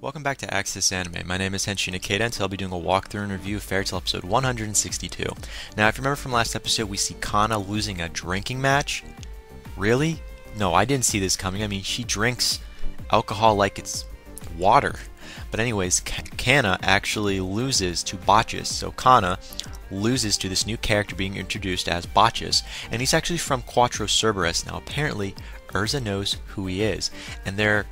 Welcome back to Access Anime. My name is Henshin Ikeda, and today I'll be doing a walkthrough and review of Fairy Tail episode 162. Now, if you remember from last episode, we see Kana losing a drinking match. Really? No, I didn't see this coming. I mean, she drinks alcohol like it's water. But anyways, Kana actually loses to Bacchus. So Kana loses to this new character being introduced as Bacchus, and he's actually from Quattro Cerberus. Now, apparently, Urza knows who he is, and they're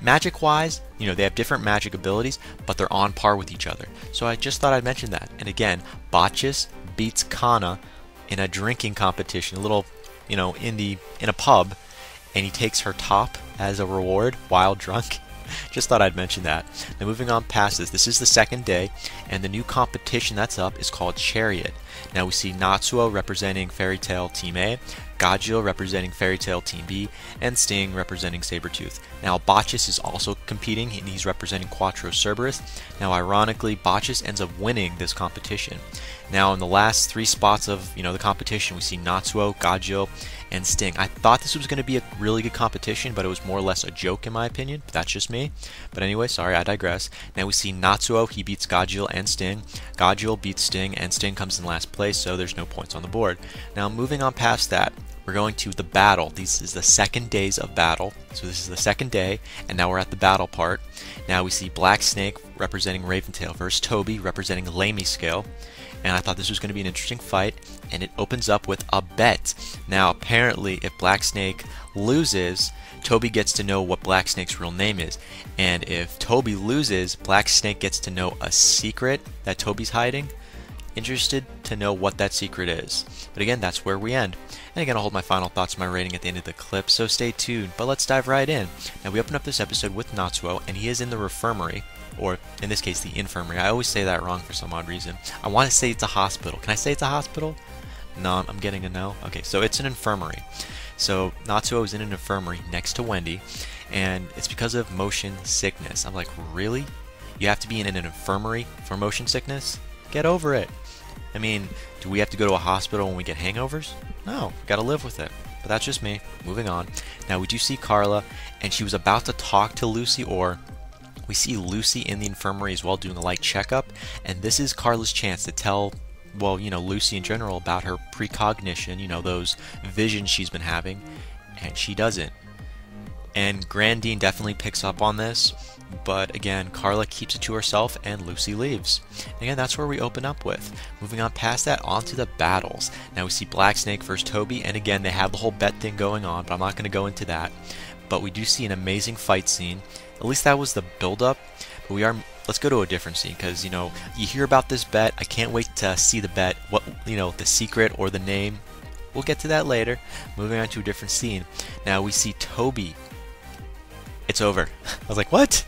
magic-wise, they have different magic abilities, but they're on par with each other. So I just thought I'd mention that. And again, Bacchus beats Kana in a drinking competition, a little, in a pub, and he takes her top as a reward while drunk. Just thought I'd mention that. Now moving on past this is the second day, and the new competition that's up is called Chariot. Now we see Natsu representing Fairy Tail Team A, Gajil representing Fairy Tail Team B, and Sting representing Sabretooth. Now Bacchus is also competing, and he's representing Quattro Cerberus. Now ironically, Bacchus ends up winning this competition. Now in the last three spots of the competition, we see Natsu, Gajil, and Sting. I thought this was going to be a really good competition, but it was more or less a joke in my opinion. But that's just me. But anyway, sorry, I digress. Now we see Natsuo, he beats Gajil and Sting. Gajil beats Sting, and Sting comes in last place, so there's no points on the board. Now moving on past that, we're going to the battle. This is the second days of battle. So this is the second day, and now we're at the battle part. Now we see Black Snake representing Raventail versus Toby representing Lamey Scale. And I thought this was going to be an interesting fight, and it opens up with a bet. Now apparently if Black Snake loses, Toby gets to know what Black Snake's real name is. And if Toby loses, Black Snake gets to know a secret that Toby's hiding. Interested to know what that secret is. But again, that's where we end. And again, I'll hold my final thoughts and my rating at the end of the clip, so stay tuned. But let's dive right in. Now we open up this episode with Natsuo, and he is in the Infirmary, or in this case the Infirmary. I always say that wrong for some odd reason. I want to say it's a hospital. Can I say it's a hospital? No, I'm getting a no. Okay, so it's an infirmary. So Natsuo is in an infirmary next to Wendy, and it's because of motion sickness. I'm like, really? You have to be in an infirmary for motion sickness? Get over it. I mean, do we have to go to a hospital when we get hangovers? No, we gotta live with it. But that's just me. Moving on. Now we do see Carla, and she was about to talk to Lucy, or we see Lucy in the infirmary as well doing a light checkup, and this is Carla's chance to tell, well, Lucy in general about her precognition, those visions she's been having, and she doesn't. And Grandine definitely picks up on this, but again, Carla keeps it to herself and Lucy leaves. And again, that's where we open up with. Moving on past that, onto the battles. Now we see Black Snake versus Toby, and again, they have the whole bet thing going on, but I'm not going to go into that. But we do see an amazing fight scene. At least that was the build-up. But let's go to a different scene, because, you hear about this bet. I can't wait to see the bet, what, the secret or the name. We'll get to that later. Moving on to a different scene. Now we see Toby. It's over. I was like, what?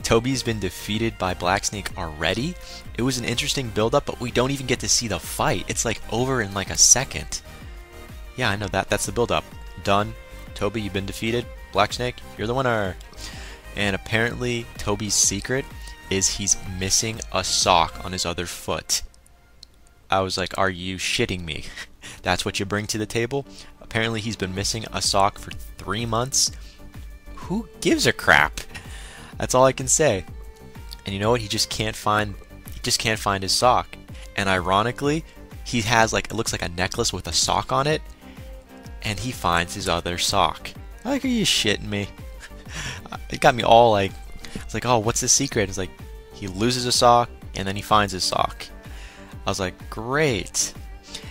Toby's been defeated by Black Snake already? It was an interesting build-up, but we don't even get to see the fight. It's like over in like a second. Yeah, I know that. That's the build-up. Done. Toby, you've been defeated. Black Snake, you're the winner. And apparently, Toby's secret is he's missing a sock on his other foot. I was like, are you shitting me? That's what you bring to the table? Apparently, he's been missing a sock for 3 months. Who gives a crap? That's all I can say. And you know what? He just can't find his sock. And ironically, he has it looks like a necklace with a sock on it, and he finds his other sock. Like, are you shitting me? It got me all like, it's like, oh, what's the secret? It's like, he loses a sock, and then he finds his sock. I was like, great.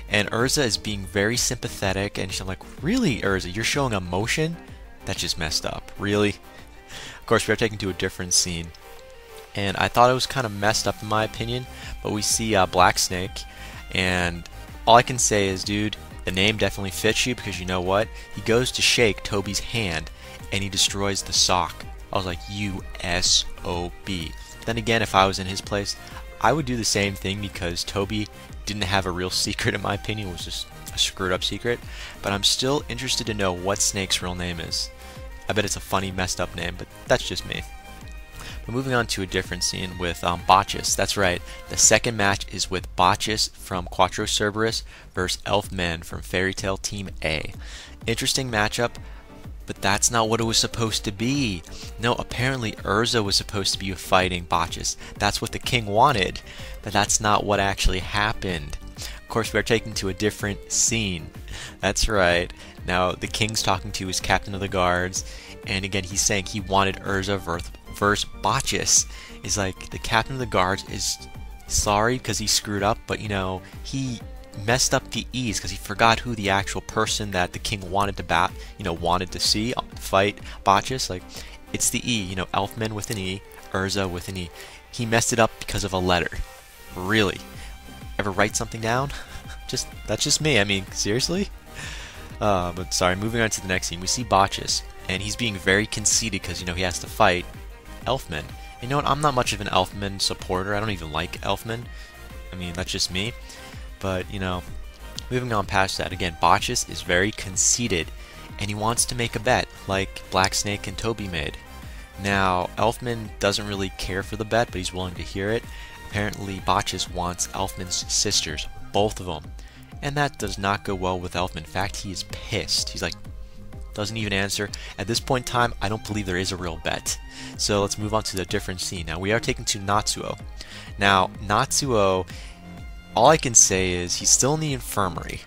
And Urza is being very sympathetic, and I'm like, really, Urza, you're showing emotion? That's just messed up. Really? Of course, we are taken to a different scene. And I thought it was kind of messed up in my opinion, but we see Black Snake, and all I can say is, dude, the name definitely fits you, because you know what? He goes to shake Toby's hand, and he destroys the sock. I was like, you S.O.B. Then again, if I was in his place, I would do the same thing, because Toby didn't have a real secret in my opinion. It was just a screwed up secret. But I'm still interested to know what Snake's real name is. I bet it's a funny, messed up name, but that's just me. But moving on to a different scene with Bacchus. That's right, the second match is with Bacchus from Quattro Cerberus versus Elfman from Fairy Tail Team A. Interesting matchup. But that's not what it was supposed to be. No, apparently Urza was supposed to be fighting Bacchus. That's what the king wanted, but that's not what actually happened. Of course, we are taken to a different scene. That's right. Now, the king's talking to his captain of the guards, and again, he's saying he wanted Urza versus Bacchus. Is like, the captain of the guards is sorry because he screwed up, but you know, he messed up the E's because he forgot who the actual person that the king wanted to wanted to see fight Bacchus. Like, it's the E, you know, Elfman with an E, Urza with an E. He messed it up because of a letter. Really? Ever write something down? That's just me. I mean, seriously? But sorry, moving on to the next scene, we see Bacchus, and he's being very conceited because, you know, he has to fight Elfman. You know what? I'm not much of an Elfman supporter. I don't even like Elfman. I mean, that's just me. But, you know, moving on past that, again, Bacchus is very conceited, and he wants to make a bet, like Black Snake and Toby made. Now, Elfman doesn't really care for the bet, but he's willing to hear it. Apparently, Bacchus wants Elfman's sisters, both of them. And that does not go well with Elfman. In fact, he is pissed. He's like, doesn't even answer. At this point in time, I don't believe there is a real bet. So let's move on to the different scene. Now, we are taken to Natsuo. Now, Natsuo, all I can say is he's still in the infirmary,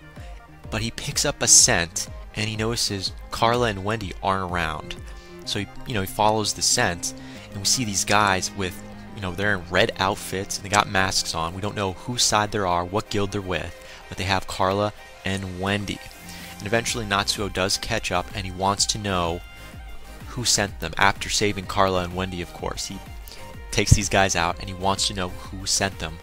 but he picks up a scent, and he notices Carla and Wendy aren't around. So he follows the scent, and we see these guys with, they're in red outfits, and they got masks on. We don't know whose side they are, what guild they're with, but they have Carla and Wendy. And eventually Natsuo does catch up, and he wants to know who sent them. After saving Carla and Wendy, of course, he takes these guys out, and he wants to know who sent them.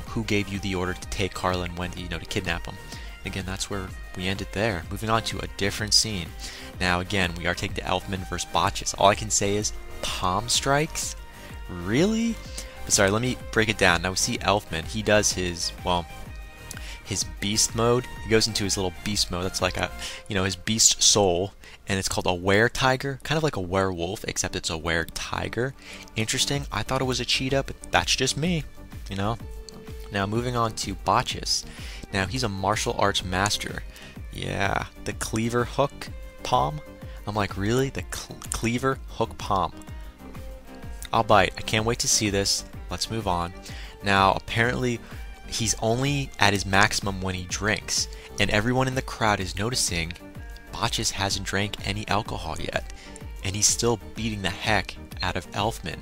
Who gave you the order to take Carla and Wendy, to kidnap them. And again, that's where we ended there. Moving on to a different scene. Now, again, we are taking the Elfman versus Bacchus. All I can say is, palm strikes? Really? But sorry, let me break it down. Now, we see Elfman. He does his beast mode. He goes into his little beast mode. That's like his beast soul. And it's called a were-tiger. Kind of like a werewolf, except it's a were-tiger. Interesting. I thought it was a cheetah, but that's just me. Now, moving on to Bacchus. Now, he's a martial arts master. Yeah, the cleaver hook palm. I'm like, really? The cleaver hook palm. I'll bite. I can't wait to see this. Let's move on. Now, apparently, he's only at his maximum when he drinks. And everyone in the crowd is noticing Bacchus hasn't drank any alcohol yet. And he's still beating the heck out of Elfman.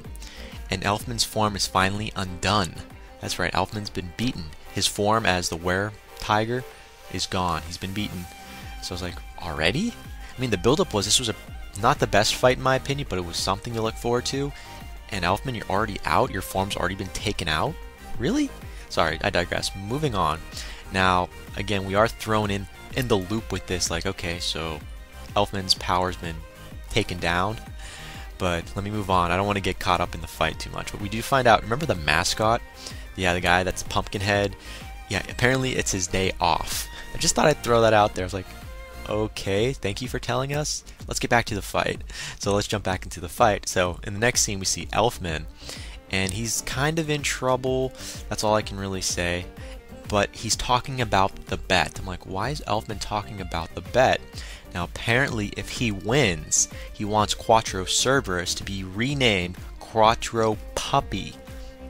And Elfman's form is finally undone. That's right, Elfman's been beaten. His form as the were-tiger is gone. He's been beaten. So I was like, already? I mean, the build-up was, this was not the best fight in my opinion, but it was something to look forward to. And Elfman, you're already out? Your form's already been taken out? Really? Sorry, I digress. Moving on. Now, again, we are thrown in the loop with this, like, okay, so Elfman's power's been taken down. But let me move on. I don't want to get caught up in the fight too much. But we do find out, remember the mascot? Yeah, the guy that's Pumpkinhead. Yeah, apparently it's his day off. I just thought I'd throw that out there. I was like, okay, thank you for telling us. Let's get back to the fight. So let's jump back into the fight. So in the next scene, we see Elfman, and he's kind of in trouble. That's all I can really say. But he's talking about the bet. I'm like, why is Elfman talking about the bet? Now, apparently, if he wins, he wants Quattro Cerberus to be renamed Quattro Puppy,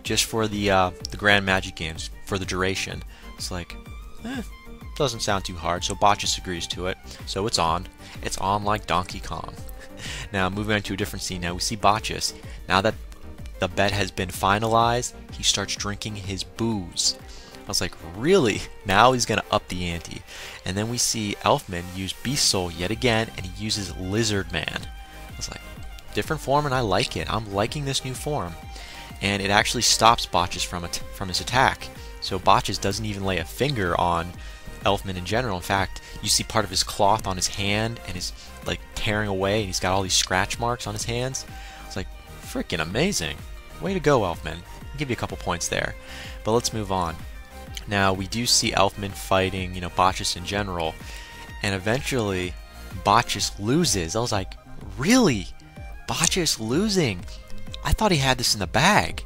just for the Grand Magic Games, for the duration. It's like, doesn't sound too hard, so Bacchus agrees to it. So it's on. It's on like Donkey Kong. Now, moving on to a different scene. Now, we see Bacchus. Now that the bet has been finalized, he starts drinking his booze. I was like, really? Now he's going to up the ante. And then we see Elfman use Beast Soul yet again, and he uses Lizard Man. I was like, different form, and I like it. I'm liking this new form. And it actually stops Bacchus from his attack. So Bacchus doesn't even lay a finger on Elfman in general. In fact, you see part of his cloth on his hand, and is like tearing away, and he's got all these scratch marks on his hands. It's like, freaking amazing. Way to go, Elfman. I'll give you a couple points there. But let's move on. Now, we do see Elfman fighting, Bacchus in general, and eventually, Bacchus loses. I was like, really? Bacchus losing? I thought he had this in the bag.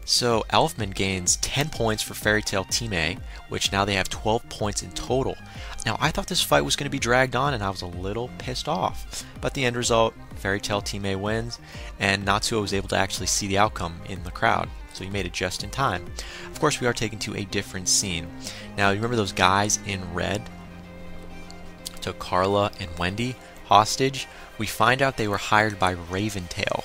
So Elfman gains 10 points for Fairy Tail Team A, which now they have 12 points in total. Now I thought this fight was going to be dragged on and I was a little pissed off. But the end result, Fairy Tail Team A wins, and Natsu was able to actually see the outcome in the crowd. So he made it just in time. Of course, we are taken to a different scene. Now, you remember those guys in red took Carla and Wendy hostage? We find out they were hired by Raventail.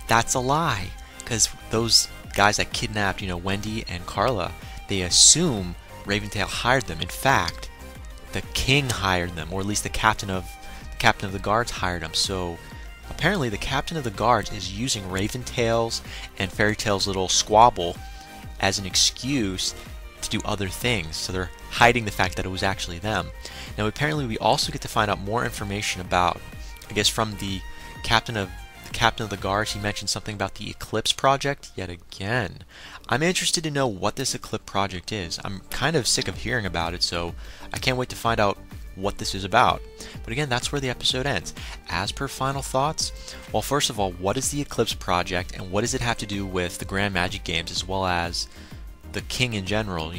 That's a lie, because those guys that kidnapped, Wendy and Carla, they assume Raventail hired them. In fact, the king hired them, or at least the captain of the guards hired them. So apparently the captain of the guards is using Raventail's and Fairy Tail's little squabble as an excuse to do other things. So they're hiding the fact that it was actually them. Now apparently we also get to find out more information about, I guess from the captain of the guards, he mentioned something about the Eclipse Project yet again. I'm interested to know what this Eclipse Project is. I'm kind of sick of hearing about it, so I can't wait to find out what this is about. But again, that's where the episode ends. As per final thoughts, well, first of all, what is the Eclipse Project and what does it have to do with the Grand Magic Games as well as the king in general?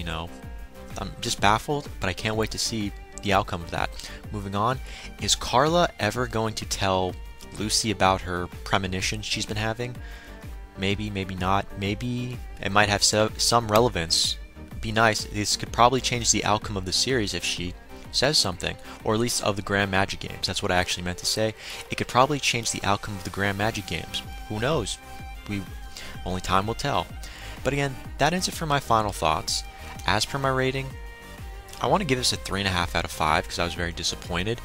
I'm just baffled, but I can't wait to see the outcome of that. Moving on, is Carla ever going to tell Lucy about her premonitions she's been having? Maybe, maybe not. Maybe it might have some relevance. Be nice. This could probably change the outcome of the series if she says something, or at least of the Grand Magic Games. That's what I actually meant to say. It could probably change the outcome of the Grand Magic Games. Who knows? Only time will tell. But again, that ends it for my final thoughts. As per my rating, I want to give this a 3.5 out of 5 because I was very disappointed.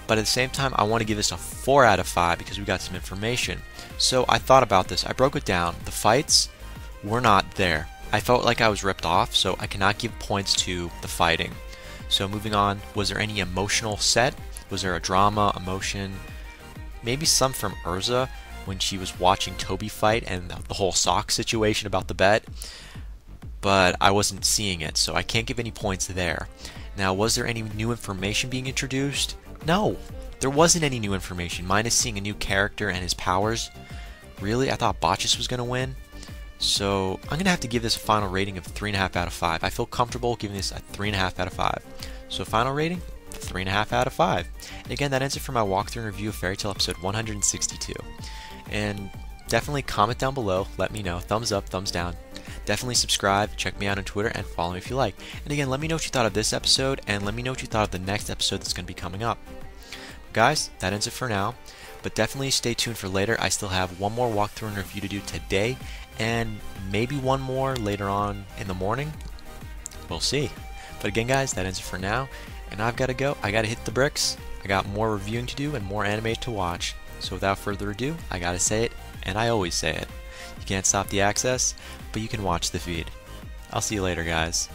But at the same time, I want to give this a 4 out of 5 because we got some information. So I thought about this. I broke it down. The fights were not there. I felt like I was ripped off, so I cannot give points to the fighting. So moving on, was there any emotional set? Was there a drama, emotion? Maybe some from Urza when she was watching Toby fight and the whole sock situation about the bet. But I wasn't seeing it, so I can't give any points there. Now, was there any new information being introduced? No, there wasn't any new information, minus seeing a new character and his powers. Really? I thought Bacchus was going to win. So I'm going to have to give this a final rating of 3.5 out of 5. I feel comfortable giving this a 3.5 out of 5. So final rating, 3.5 out of 5. And again, that ends it for my walkthrough and review of Fairy Tail episode 162. And definitely comment down below, let me know, thumbs up, thumbs down. Definitely subscribe, check me out on Twitter, and follow me if you like. And again, let me know what you thought of this episode, and let me know what you thought of the next episode that's going to be coming up. Guys, that ends it for now. But definitely stay tuned for later. I still have one more walkthrough and review to do today, and maybe one more later on in the morning. We'll see. But again, guys, that ends it for now. And I've got to go. I got to hit the bricks. I got more reviewing to do and more anime to watch. So without further ado, I got to say it, and I always say it. You can't stop the access, but you can watch the feed. I'll see you later, guys.